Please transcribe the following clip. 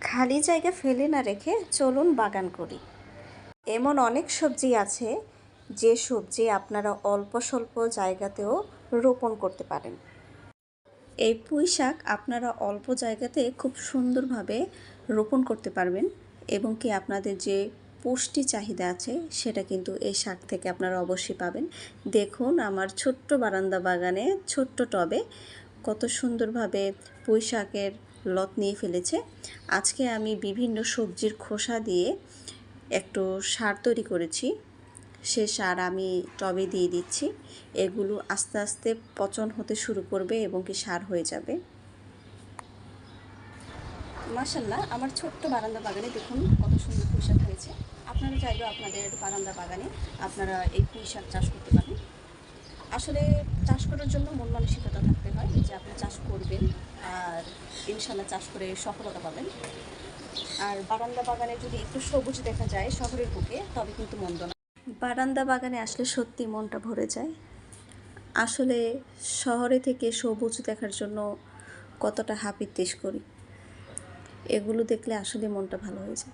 খালি জায়গা ফেলে না রেখে চলুন বাগান করি। এমন অনেক সবজি আছে যে সবজি আপনারা অল্প স্বল্প জায়গাতেও রোপণ করতে পারেন। এই পুঁই শাক আপনারা অল্প জায়গাতে খুব সুন্দরভাবে রোপণ করতে পারবেন এবং কি আপনাদের যে পুষ্টি চাহিদা আছে সেটা কিন্তু এই শাক থেকে আপনারা অবশ্যই পাবেন। দেখুন আমার ছোট্ট বারান্দা বাগানে ছোট্ট টবে কত সুন্দরভাবে পুঁই শাকের লত নিয়ে ফেলেছে। আজকে আমি বিভিন্ন সবজির খোসা দিয়ে একটু সার তৈরি করেছি। সে সার আমি টবে দিয়ে দিচ্ছি। এগুলো আস্তে আস্তে পচন হতে শুরু করবে এবং কি সার হয়ে যাবে। মাশাআল্লাহ, আমার ছোট্ট বারান্দা বাগানে দেখুন কত সুন্দর পুঁই শাক হয়েছে। আপনারা চাইলেও আপনাদের বারান্দা বাগানে আপনারা এই পুঁই শাক চাষ করতে পারেন। আসলে চাষ করার জন্য মন মানসিকতা থাকতে হয় যে আপনি চাষ করবেন আর ইনশাল্লাহ চাষ করে সফলতা পাবেন। আর বারান্দা বাগানে যদি একটু সবুজ দেখা যায় শহরের বুকে তবে কিন্তু মন্দ না। বারান্দা বাগানে আসলে সত্যি মনটা ভরে যায়। আসলে শহরে থেকে সবুজ দেখার জন্য কতটা হাপিত্যেশ করি, এগুলো দেখলে আসলে মনটা ভালো হয়ে যায়।